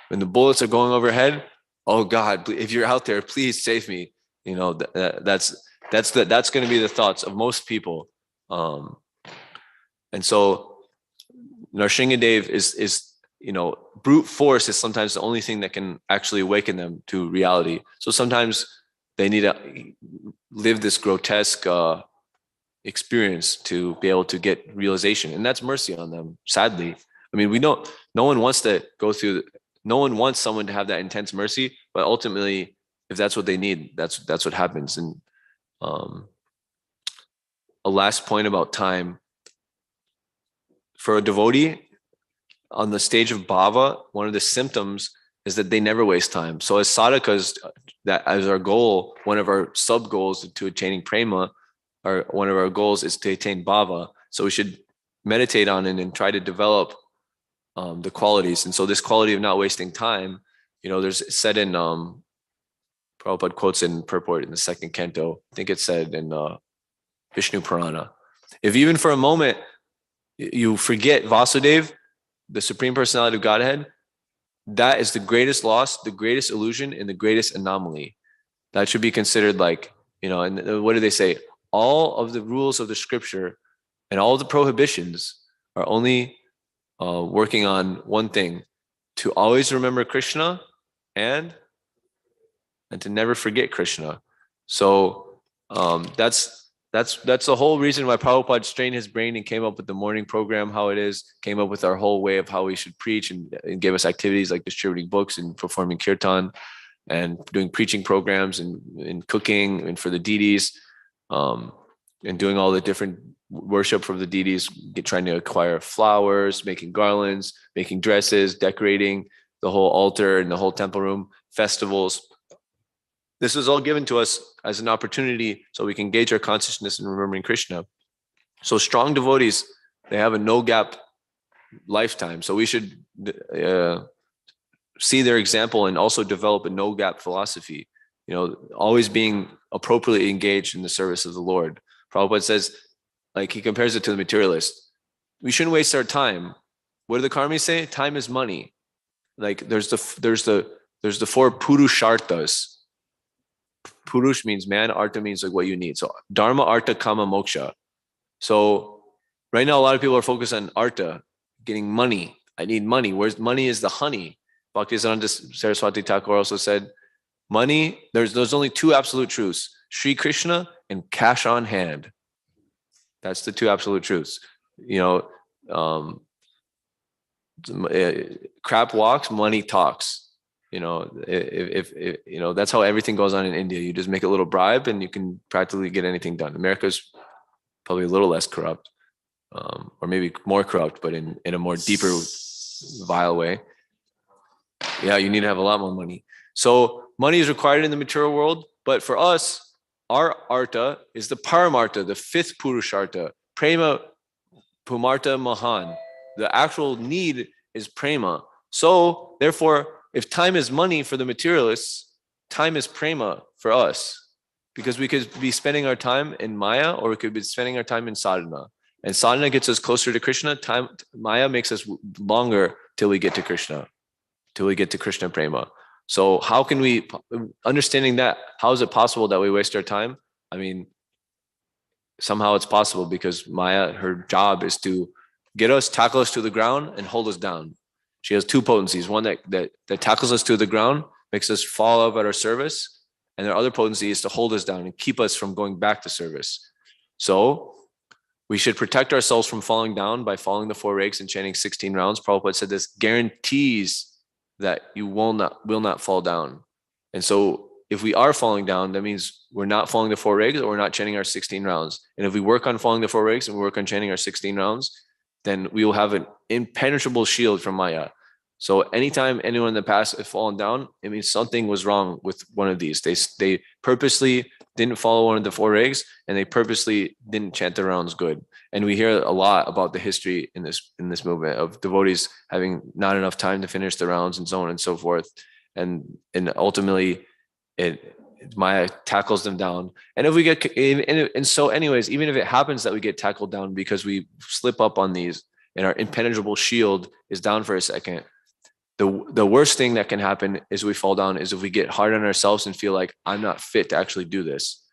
When the bullets are going overhead, oh God, if you're out there, please save me. That's going to be the thoughts of most people. And so Nrsingadev is brute force is sometimes the only thing that can actually awaken them to reality. So sometimes they need to live this grotesque experience to be able to get realization, and that's mercy on them. Sadly, I mean, we know no one wants to go through. No one wants someone to have that intense mercy, but ultimately, if that's what they need, that's what happens. And a last point about time for a devotee on the stage of bhava, one of the symptoms is that they never waste time. So as sadhakas, that as our goal, one of our sub goals to attaining prema, or one of our goals is to attain bhava. So we should meditate on it and try to develop the qualities. And so this quality of not wasting time, there's said in Prabhupada quotes in purport in the second canto. I think it's said in Vishnu Purana. If even for a moment you forget Vasudev, the Supreme Personality of Godhead, that is the greatest loss, the greatest illusion, and the greatest anomaly. That should be considered like, and what do they say? All of the rules of the scripture and all of the prohibitions are only working on one thing: to always remember Krishna and to never forget Krishna. So that's the whole reason why Prabhupada strained his brain and came up with the morning program, how it is, came up with our whole way of how we should preach, and gave us activities like distributing books and performing kirtan and doing preaching programs and cooking and for the deities, and doing all the different worship for the deities, trying to acquire flowers, making garlands, making dresses, decorating the whole altar and the whole temple room, festivals. This was all given to us as an opportunity so we can gauge our consciousness in remembering Krishna. So strong devotees, they have a no-gap lifetime. So we should see their example and also develop a no-gap philosophy, always being appropriately engaged in the service of the Lord. Prabhupada says, like, he compares it to the materialist. We shouldn't waste our time. What do the karmis say? Time is money. Like there's the four purusharthas. Purush means man, artha means like what you need. So dharma, artha, kama, moksha. So right now, a lot of people are focused on artha, getting money. I need money. Where's money is the honey. Bhaktisiddhanta Saraswati Thakur also said, money, there's only two absolute truths: Sri Krishna and cash on hand. That's the two absolute truths. Crap walks, money talks. If that's how everything goes on in India. You just make a little bribe and you can practically get anything done. America's probably a little less corrupt, or maybe more corrupt, but in a more deeper, vile way. Yeah, you need to have a lot more money. So money is required in the material world, but for us, our artha is the paramartha, the fifth purushartha, prema pumartha mahan. The actual need is prema. So therefore, if time is money for the materialists, time is prema for us, because we could be spending our time in Maya, or we could be spending our time in sadhana. And sadhana gets us closer to Krishna. Maya makes us longer till we get to Krishna, till we get to Krishna prema. So how can we, understanding that, how is it possible that we waste our time? I mean, somehow it's possible, because Maya, her job is to get us, tackle us to the ground and hold us down. She has two potencies. One that tackles us to the ground, makes us fall up at our service. And their other potency is to hold us down and keep us from going back to service. So we should protect ourselves from falling down by following the 4 rags and chanting 16 rounds. Prabhupada said this guarantees that you will not fall down. And so if we are falling down, that means we're not following the 4 rags or we're not chanting our 16 rounds. And if we work on following the 4 rags and we work on chanting our 16 rounds, then we will have an impenetrable shield from Maya. So anytime anyone in the past has fallen down, it means something was wrong with one of these. They purposely didn't follow one of the 4 rags, and they purposely didn't chant the rounds good. And we hear a lot about the history in this movement of devotees having not enough time to finish the rounds and so on and so forth. And ultimately, Maya tackles them down. And if we get so anyways, even if it happens that we get tackled down because we slip up on these and our impenetrable shield is down for a second, the worst thing that can happen is we fall down is if we get hard on ourselves and feel like I'm not fit to actually do this.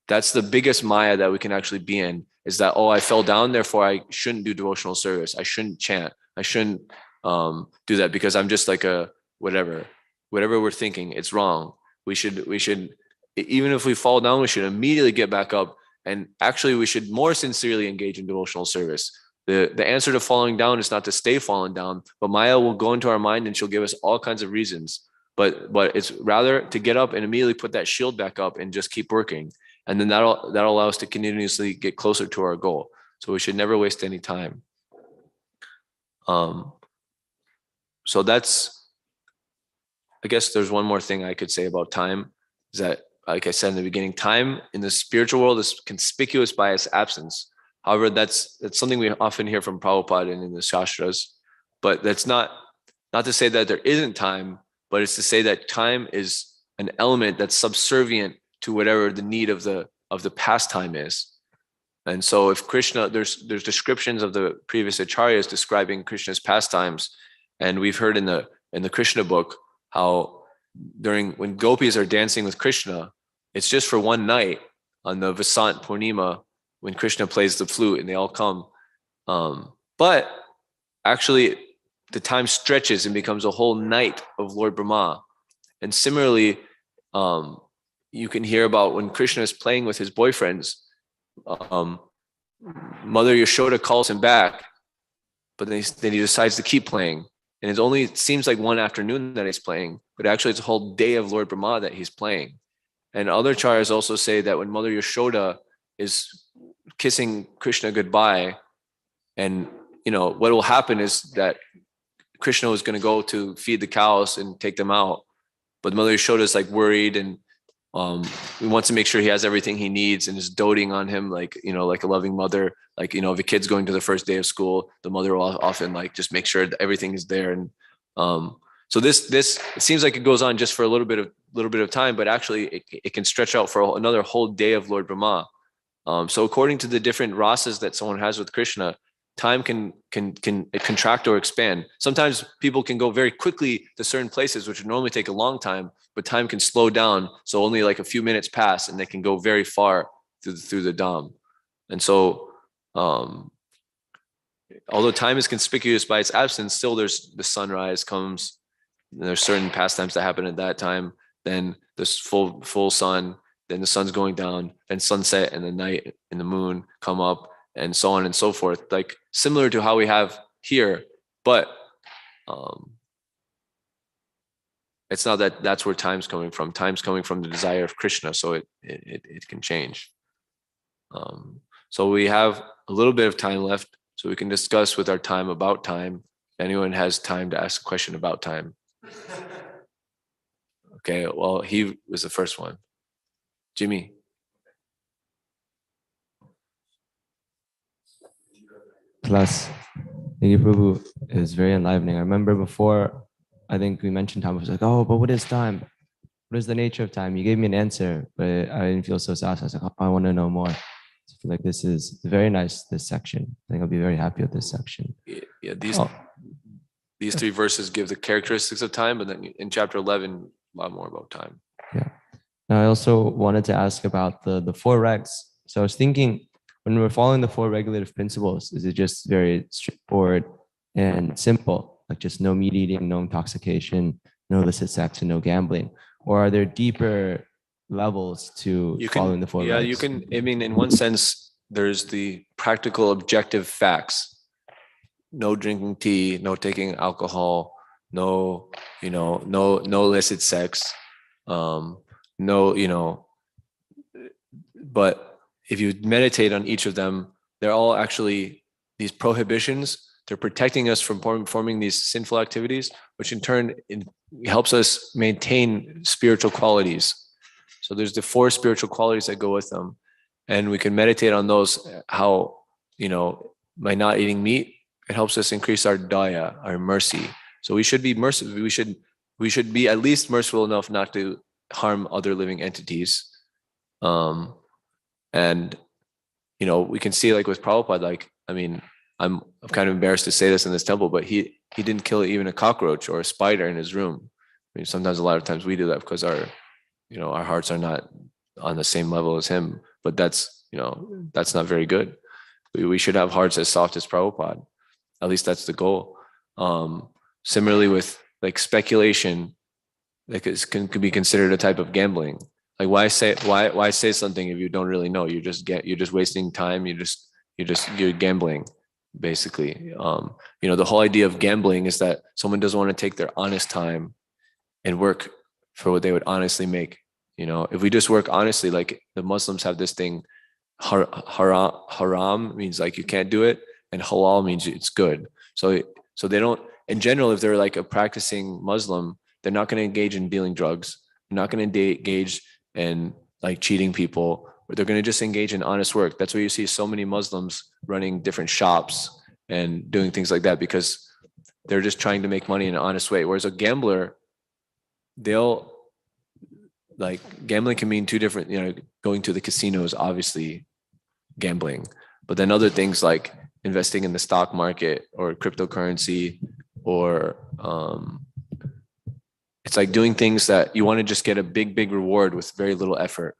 That's the biggest Maya that we can actually be in, is that, oh, I fell down, therefore I shouldn't do devotional service. I shouldn't chant. I shouldn't do that because I'm just like a whatever we're thinking. It's wrong. We should, even if we fall down, we should immediately get back up. And actually we should more sincerely engage in devotional service. The answer to falling down is not to stay falling down, but Maya will go into our mind and she'll give us all kinds of reasons. But it's rather to get up and immediately put that shield back up and just keep working. And then that'll allow us to continuously get closer to our goal. So we should never waste any time. So that's, I guess there's one more thing I could say about time, is that, like I said in the beginning, time in the spiritual world is conspicuous by its absence. However, that's something we often hear from Prabhupada and in the Shastras, but that's not to say that there isn't time, but it's to say that time is an element that's subservient to whatever the need of the pastime is. And so if Krishna, there's descriptions of the previous acharyas describing Krishna's pastimes, and we've heard in the Krishna book how when gopis are dancing with Krishna, it's just for one night on the Vasant Purnima when Krishna plays the flute and they all come. But actually the time stretches and becomes a whole night of Lord Brahma. And similarly, you can hear about when Krishna is playing with his boyfriends, Mother Yashoda calls him back, but then he decides to keep playing. And it seems like one afternoon that he's playing, but actually it's a whole day of Lord Brahma that he's playing. And other acharyas also say that when Mother Yashoda is kissing Krishna goodbye, and what will happen is that Krishna is going to go to feed the cows and take them out, but Mother Yashoda is like worried and we want to make sure he has everything he needs and is doting on him like a loving mother. Like, if a kid's going to the first day of school, the mother will often like just make sure that everything is there. And so this it seems like it goes on just for a little bit of time, but actually it can stretch out for another whole day of Lord Brahma. So according to the different rasas that someone has with Krishna, time can contract or expand. Sometimes people can go very quickly to certain places, which would normally take a long time, but time can slow down. So only like a few minutes pass and they can go very far through the Dham. And so, although time is conspicuous by its absence, still there's the sunrise comes, and there's certain pastimes that happen at that time. Then this full sun, then the sun's going down, and sunset and the night and the moon come up, and so on and so forth, like similar to how we have here, but it's not that's where time's coming from. Time's coming from the desire of Krishna, so it can change. So we have a little bit of time left, so we can discuss with our time about time. If anyone has time to ask a question about time. Okay, well, he was the first one. Jimmy. Class. Thank you, Prabhu. It was very enlivening. I remember before, I think we mentioned time. I was like, oh, but what is time? What is the nature of time? You gave me an answer, but I didn't feel so satisfied. I was like, oh, I want to know more. So I feel like this is very nice, this section. I think I'll be very happy with this section. Yeah, these 3 verses give the characteristics of time, but then in chapter 11, a lot more about time. Yeah. Now, I also wanted to ask about the 4 regs. So I was thinking, when we're following the 4 regulative principles, is it just very straightforward and simple? like just no meat eating, no intoxication, no illicit sex, and no gambling? Or are there deeper levels to following the four regs? You can, I mean, in one sense, there's the practical objective facts. No drinking tea, no taking alcohol, no, no illicit sex, no, but if you meditate on each of them, they're all actually these prohibitions. They're protecting us from performing these sinful activities, which in turn helps us maintain spiritual qualities. So there's the 4 spiritual qualities that go with them. And we can meditate on those, how, by not eating meat, it helps us increase our daya, our mercy. So we should be merciful. We should be at least merciful enough not to harm other living entities. And we can see, like with Prabhupada, like, I mean, I'm kind of embarrassed to say this in this temple, but he didn't kill even a cockroach or a spider in his room. I mean, sometimes, a lot of times we do that because our hearts are not on the same level as him, but that's not very good. We should have hearts as soft as Prabhupada. At least that's the goal. Similarly with like speculation, like can be considered a type of gambling. Like why say something if you don't really know? You're just wasting time. You're gambling, basically. The whole idea of gambling is that someone doesn't want to take their honest time and work for what they would honestly make. If we just work honestly, like the Muslims have this thing, haram means like you can't do it, and halal means it's good. So they don't, in general, if they're like a practicing Muslim, they're not going to engage in dealing drugs. They're not going to engage in like cheating people. They're going to just engage in honest work. That's why you see so many Muslims running different shops and doing things like that, because they're just trying to make money in an honest way. Whereas a gambler, gambling can mean 2 different, going to the casino is obviously gambling, but then other things like investing in the stock market or cryptocurrency, or it's like doing things that you want to just get a big reward with very little effort.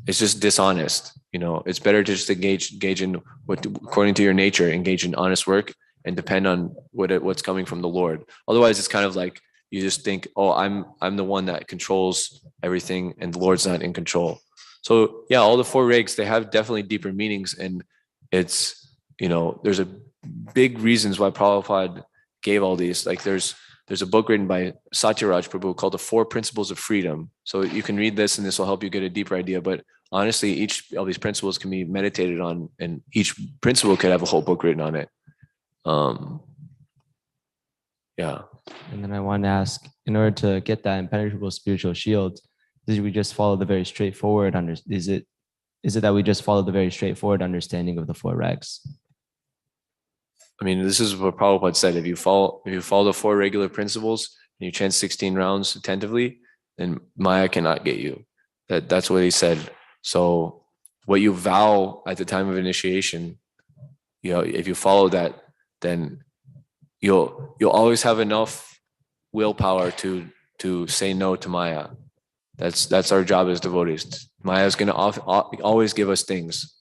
It's just dishonest. It's better to just engage in what, according to your nature, engage in honest work and depend on what's coming from the Lord. Otherwise, it's kind of like you just think, oh, I'm the one that controls everything and the Lord's not in control. So yeah, all the 4 regs, they have definitely deeper meanings, and it's, there's a big reasons why Prabhupada gave all these. Like there's a book written by Satyaraj Prabhu called The 4 Principles of Freedom. So you can read this and this will help you get a deeper idea. But honestly, each of these principles can be meditated on, and each principle could have a whole book written on it. Yeah. And then I want to ask, in order to get that impenetrable spiritual shield, did we just follow the very straightforward is it that we just follow the very straightforward understanding of the 4 regs? I mean, this is what Prabhupada said. If you follow the 4 regular principles and you chant 16 rounds attentively, then Maya cannot get you. That's what he said. So what you vow at the time of initiation, if you follow that, then you'll always have enough willpower to say no to Maya. That's our job as devotees. Maya is going to always give us things.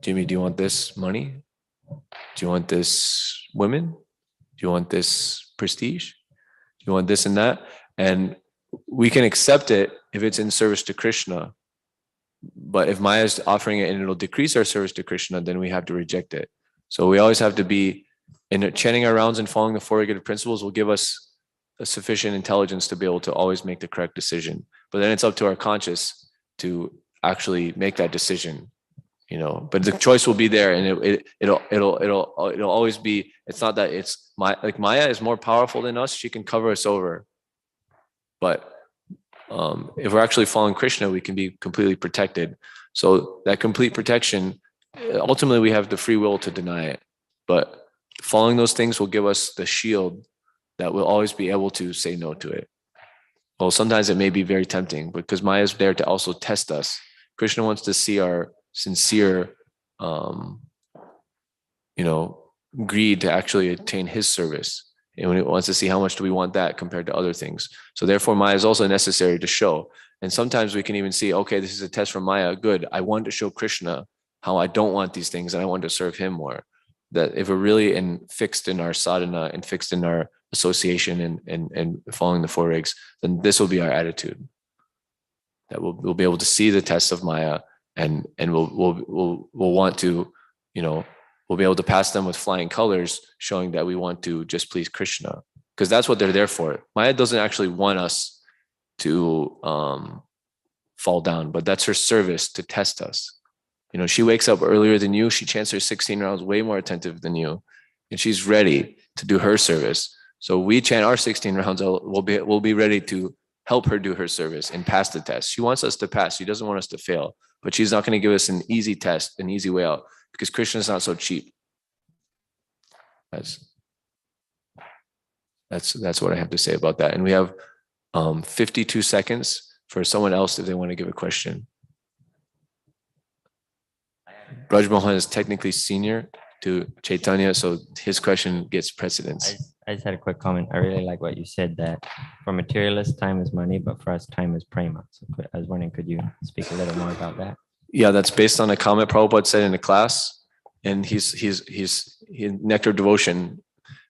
Jimmy, do you want this money? Do you want this women? Do you want this prestige? Do you want this and that? And we can accept it if it's in service to Krishna. But if Maya is offering it and it'll decrease our service to Krishna, then we have to reject it. So we always have to be, in chanting our rounds and following the 4 regular principles will give us a sufficient intelligence to be able to always make the correct decision. But then it's up to our conscious to actually make that decision. But the choice will be there, and it'll always be. It's not that it's Maya is more powerful than us; she can cover us over. But if we're actually following Krishna, we can be completely protected. So that complete protection, ultimately, we have the free will to deny it. But following those things will give us the shield that will always be able to say no to it. Well, sometimes it may be very tempting, because Maya is there to also test us. Krishna wants to see our sincere, greed to actually attain his service. And when it wants to see how much do we want that compared to other things. So therefore, Maya is also necessary to show. And sometimes we can even see, okay, this is a test from Maya. Good. I want to show Krishna how I don't want these things and I want to serve him more. that if we're really fixed in our sadhana and fixed in our association and following the four rigs, then this will be our attitude. That we'll be able to see the tests of Maya, and we'll want to, we'll be able to pass them with flying colors, showing that we want to just please Krishna, because that's what they're there for. Maya doesn't actually want us to fall down, but that's her service to test us. She wakes up earlier than you. She chants her 16 rounds way more attentive than you, and she's ready to do her service. So we chant our 16 rounds. We'll be ready to help her do her service and pass the test. She wants us to pass. She doesn't want us to fail, but she's not going to give us an easy test, an easy way out, because Krishna is not so cheap. That's what I have to say about that. And we have 52 seconds for someone else if they want to give a question. Braj Mohan is technically senior to Chaitanya, so his question gets precedence. I just had a quick comment. I really like what you said, that for materialists, time is money, but for us, time is prema. So I was wondering, could you speak a little more about that? Yeah, that's based on a comment Prabhupada said in a class, and he's nectar of devotion.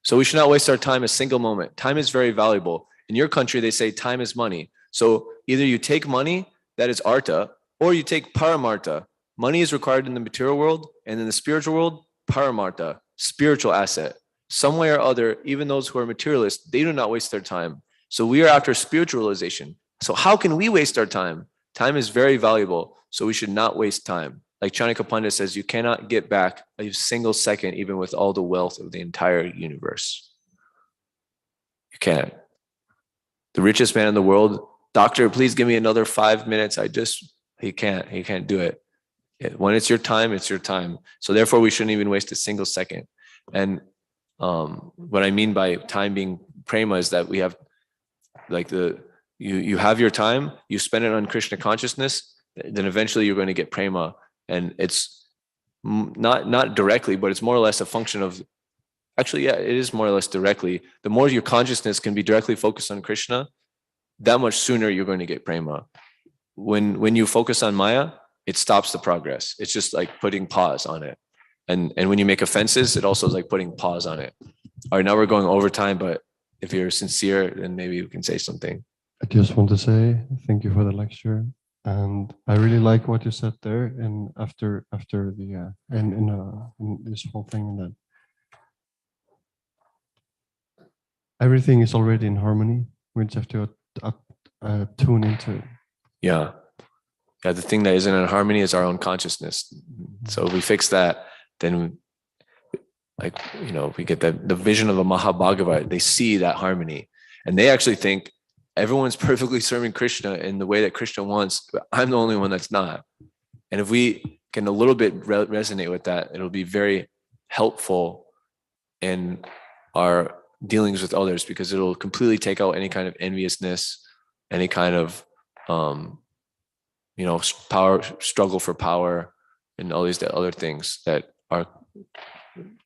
So we should not waste our time a single moment. Time is very valuable. In your country, they say time is money. So either you take money, that is artha, or you take paramartha. Money is required in the material world, and in the spiritual world, paramartha, spiritual asset. Some way or other, even those who are materialists, they do not waste their time. So we are after spiritualization. So how can we waste our time? Time is very valuable, so we should not waste time. Like Chanakya Pandit says, you cannot get back a single second, even with all the wealth of the entire universe. You can't. The richest man in the world, doctor, please give me another 5 minutes. He can't do it. When it's your time, it's your time. So therefore, we shouldn't even waste a single second. And what I mean by time being prema is that we have, like, you have your time, you spend it on Krishna consciousness, then eventually you're going to get prema. And it's not directly, but it's more or less a function of, actually, yeah, it is more or less directly. The more your consciousness can be directly focused on Krishna, that much sooner you're going to get prema. When you focus on Maya, it stops the progress. It's just like putting pause on it. And when you make offenses, it also is like putting pause on it. All right, now we're going over time, but if you're sincere, then maybe you can say something. I just want to say thank you for the lecture. And I really like what you said there. And after the, in this whole thing, that everything is already in harmony. We just have to tune into it. Yeah. Yeah, the thing that isn't in harmony is our own consciousness. So if we fix that, then, like, we get the vision of a Mahabhagavat. They see that harmony, and they actually think everyone's perfectly serving Krishna in the way that Krishna wants, but I'm the only one that's not. And if we can a little bit resonate with that, it'll be very helpful in our dealings with others, because it'll completely take out any kind of enviousness, any kind of power, struggle for power, and all these other things that are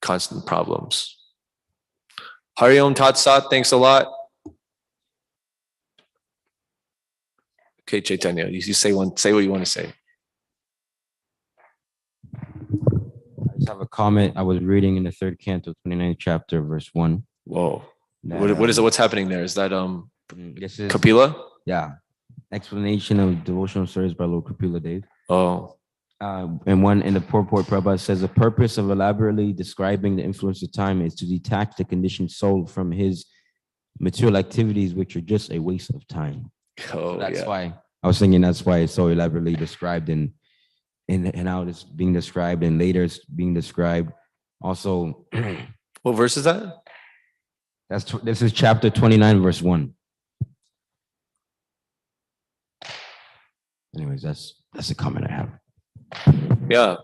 constant problems. Hari Om Tat Sat, thanks a lot. Okay, Chaitanya, you say what you want to say. I just have a comment. I was reading in the third canto, 29th chapter, verse 1. Whoa. That, What is it? What's happening there? Is that this is, Kapila? yeah, explanation of devotional service by Lord Kapila Dev. Oh. And one in the purport, Prabhupada says the purpose of elaborately describing the influence of time is to detach the conditioned soul from his material activities, which are just a waste of time. Oh, so that's yeah. why I was thinking that's why it's so elaborately described and how it's being described, and later it's being described. Also, What verse is that? This is chapter 29, verse 1. Anyways, that's the comment I have. Yeah.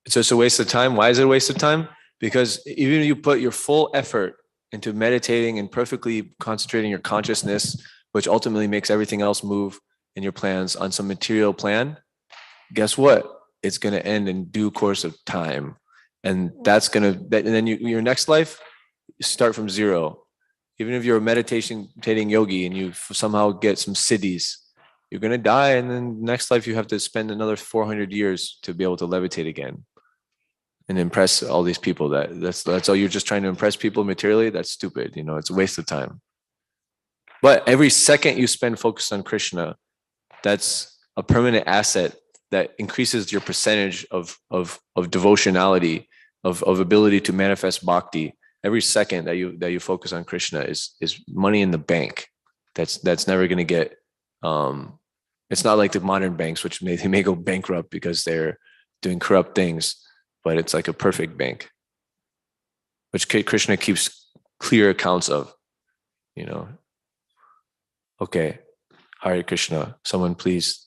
It's just a waste of time. Why is it a waste of time? Because even if you put your full effort into meditating and perfectly concentrating your consciousness, which ultimately makes everything else move in your plans on some material plan, guess what? It's going to end in due course of time. And and then your next life, you start from zero. Even if you're a meditating yogi and you somehow get some siddhis, you're going to die. And then next life, you have to spend another 400 years to be able to levitate again. and impress all these people. That's all. You're just trying to impress people materially. That's stupid. You know, it's a waste of time. But every second you spend focused on Krishna, that's a permanent asset that increases your percentage of devotionality, of ability to manifest bhakti. Every second that you focus on Krishna is money in the bank. That's never going to get. It's not like the modern banks, which they may go bankrupt because they're doing corrupt things, but it's like a perfect bank, which Krishna keeps clear accounts of. You know. Okay, Hare Krishna. Someone please